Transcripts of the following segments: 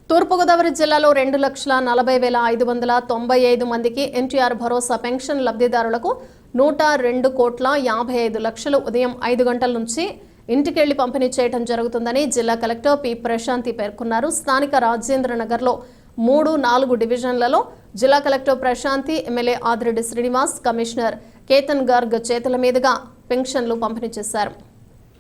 తూర్పుగోదావరి జిల్లాలో 2,40,595 మందికి ఎన్టీఆర్ భరోసా పెన్షన్ లబ్ధిదారులకు 102,55,00,000 ఉదయం 5 గంటల నుంచి ఇంటికెళ్లి పంపిణీ చేయడం జరుగుతుందని జిల్లా కలెక్టర్ పి ప్రశాంతి పేర్కొన్నారు. స్థానిక రాజేంద్రనగర్లో 3-4 డివిజన్లలో జిల్లా collector Prashanti, MLA Adireddy Srinivas, commissioner Ketan Garg చేతుల మీదుగా పెన్షన్లు పంపిణీ చేశారు.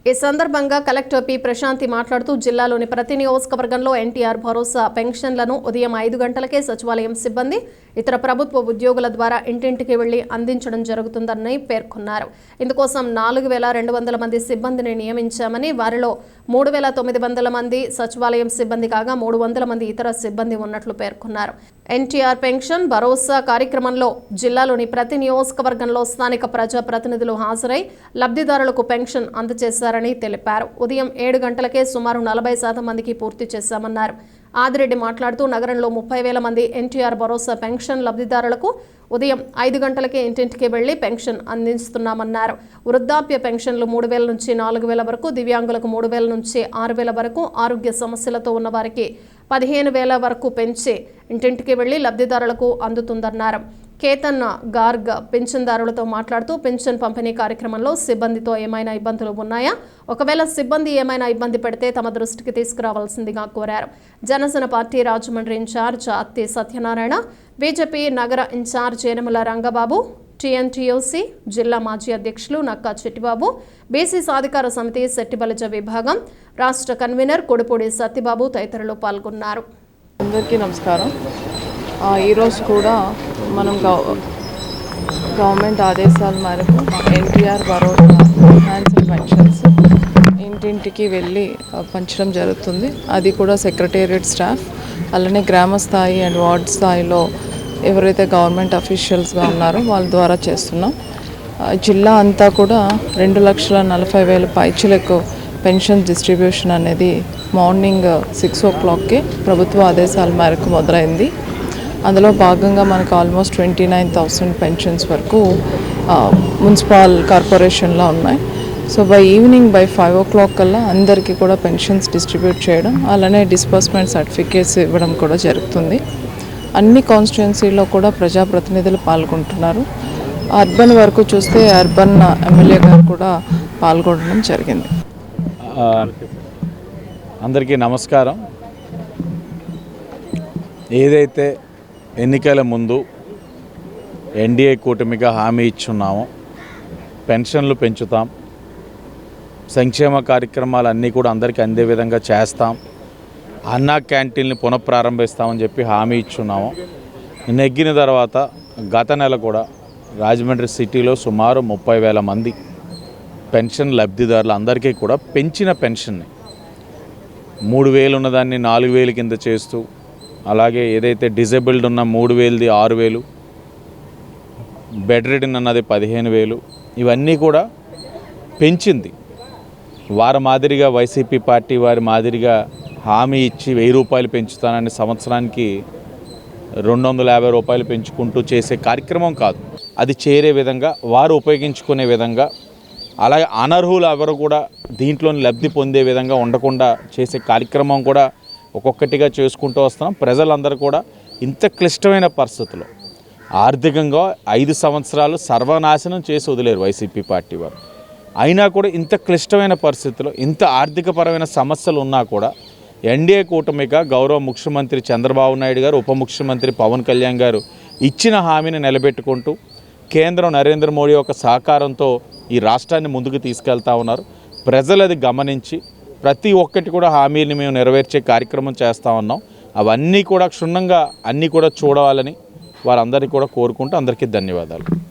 ఈ సందర్భంగా కలెక్టర్ పి ప్రశాంతి మాట్లాడుతూ జిల్లాలోని ప్రతి నియోజకవర్గంలో ఎన్టీఆర్ భరోసా పెన్షన్లను ఉదయం 5 గంటలకే సచివాలయం సిబ్బంది, ఇతర ప్రభుత్వ ఉద్యోగుల ద్వారా ఇంటింటికి వెళ్లి అందించడం జరుగుతుందని పేర్కొన్నారు. ఇందుకోసం 4,200 మంది సిబ్బందిని నియమించామని, వారిలో 3,900 మంది సచివాలయం సిబ్బంది కాగా 300 మంది ఇతర సిబ్బంది ఉన్నట్లు పేర్కొన్నారు. ఎన్టీఆర్ పెన్షన్ భరోసా కార్యక్రమంలో జిల్లాలోని ప్రతి నియోజకవర్గంలో స్థానిక ప్రజాప్రతినిధులు హాజరై లబ్ధిదారులకు పెన్షన్ అందజేశారని తెలిపారు. ఉదయం 7 గంటలకే సుమారు 40% మందికి పూర్తి చేశామన్నారు. ఆదిరెడ్డి మాట్లాడుతూ నగరంలో 30,000 మంది ఎన్టీఆర్ భరోసా పెన్షన్ లబ్ధిదారులకు ఉదయం 5 గంటలకే ఇంటింటికి వెళ్లి పెన్షన్ అందిస్తున్నామన్నారు. వృద్ధాప్య పెన్షన్లు 3,000 నుంచి 4,000 వరకు, దివ్యాంగులకు 3,000 నుంచి 6,000 వరకు, ఆరోగ్య సమస్యలతో ఉన్న వారికి 15,000 వరకు పెంచి ఇంటింటికి వెళ్లి లబ్ధిదారులకు అందుతుందన్నారు. కేతన్ గార్గ్ పింఛన్దారులతో మాట్లాడుతూ పింఛన్ పంపిణీ కార్యక్రమంలో సిబ్బందితో ఏమైనా ఇబ్బందులు ఉన్నాయా, ఒకవేళ సిబ్బంది ఏమైనా ఇబ్బంది పెడితే తమ దృష్టికి తీసుకురావాల్సిందిగా కోరారు. జనసేన పార్టీ రాజమండ్రి ఇన్ఛార్జ్ అత్తి సత్యనారాయణ, బీజేపీ నగర ఇన్ఛార్జ్ యనమల రంగబాబు, టీఎన్టీయూసీ జిల్లా మాజీ అధ్యక్షులు నక్కా చిట్టిబాబు, బీసీ సాధికార సమితి శెట్టిబలజ విభాగం రాష్ట్ర కన్వీనర్ కొడుపూడి సత్యబాబు తదితరులు పాల్గొన్నారు. అందరికీ నమస్కారం. ఈరోజు కూడా మనం గవర్నమెంట్ ఆదేశాల మేరకు ఎన్టీఆర్ భరోసా ఎన్హాన్స్డ్ పెన్షన్స్ ఇంటింటికి వెళ్ళి పంచడం జరుగుతుంది. అది కూడా సెక్రటేరియట్ స్టాఫ్, అలానే గ్రామ స్థాయి అండ్ వార్డ్ స్థాయిలో ఎవరైతే గవర్నమెంట్ అఫీషియల్స్గా ఉన్నారో వాళ్ళ ద్వారా చేస్తున్నాం. జిల్లా అంతా కూడా 2,40,000 పైచిలకు పెన్షన్ డిస్ట్రిబ్యూషన్ అనేది మార్నింగ్ 6 o'clockకే ప్రభుత్వ ఆదేశాల మేరకు మొదలైంది. అందులో భాగంగా మనకు ఆల్మోస్ట్ 29,000 పెన్షన్స్ వరకు మున్సిపల్ కార్పొరేషన్లో ఉన్నాయి. సో ఈవినింగ్ 5 o'clock కల్లా అందరికీ కూడా పెన్షన్స్ డిస్ట్రిబ్యూట్ చేయడం, అలానే డిస్బర్స్మెంట్ సర్టిఫికేట్స్ ఇవ్వడం కూడా జరుగుతుంది. అన్ని కాన్స్టిట్యుయెన్సీలో కూడా ప్రజాప్రతినిధులు పాల్గొంటున్నారు. అర్బన్ వరకు చూస్తే అర్బన్ ఎమ్మెల్యే గారు కూడా పాల్గొనడం జరిగింది. అందరికీ నమస్కారం. ఏదైతే ఎన్నికల ముందు ఎన్డీఏ కూటమిగా హామీ ఇచ్చున్నామో పెన్షన్లు పెంచుతాం, సంక్షేమ కార్యక్రమాలన్నీ కూడా అందరికీ అందే విధంగా చేస్తాం, అన్నా క్యాంటీన్ని పునఃప్రారంభిస్తామని చెప్పి హామీ ఇచ్చున్నాము. నెగ్గిన తర్వాత గత నెల కూడా రాజమండ్రి సిటీలో సుమారు 30,000 మంది పెన్షన్ లబ్ధిదారులు అందరికీ కూడా పెంచిన పెన్షన్ని 3,000 ఉన్నదాన్ని 4,000 కింద చేస్తూ, అలాగే ఏదైతే డిజేబుల్డ్ ఉన్న 3,000ది 6,000, బెడ్ రిడన్ అన్నది 15,000, ఇవన్నీ కూడా పెంచింది. వారి మాదిరిగా వైసీపీ పార్టీ వారి మాదిరిగా హామీ ఇచ్చి 1,000 రూపాయలు పెంచుతానని సంవత్సరానికి 250 రూపాయలు పెంచుకుంటూ చేసే కార్యక్రమం కాదు. అది చేరే విధంగా, వారు ఉపయోగించుకునే విధంగా, అలాగే అనర్హులు ఎవరు కూడా దీంట్లోని లబ్ధి పొందే విధంగా ఉండకుండా చేసే కార్యక్రమం కూడా ఒక్కొక్కటిగా చేసుకుంటూ వస్తున్నాం. ప్రజలందరూ కూడా ఇంత క్లిష్టమైన పరిస్థితుల్లో ఆర్థికంగా 5 సంవత్సరాలు సర్వనాశనం చేసి వదిలేరు వైసీపీ పార్టీ వారు. అయినా కూడా ఇంత క్లిష్టమైన పరిస్థితుల్లో, ఇంత ఆర్థికపరమైన సమస్యలు ఉన్నా కూడా ఎన్డీఏ కూటమిగా గౌరవ ముఖ్యమంత్రి చంద్రబాబు నాయుడు గారు, ఉప ముఖ్యమంత్రి పవన్ కళ్యాణ్ గారు ఇచ్చిన హామీని నిలబెట్టుకుంటూ కేంద్రం నరేంద్ర మోడీ యొక్క సహకారంతో ఈ రాష్ట్రాన్ని ముందుకు తీసుకెళ్తా ఉన్నారు. ప్రజలు అది గమనించి ప్రతి ఒక్కటి కూడా హామీని మేము నెరవేర్చే కార్యక్రమం చేస్తూ ఉన్నాం. అవన్నీ కూడా క్షుణ్ణంగా అన్నీ కూడా చూడాలని వారందరికీ కూడా కోరుకుంటూ అందరికీ ధన్యవాదాలు.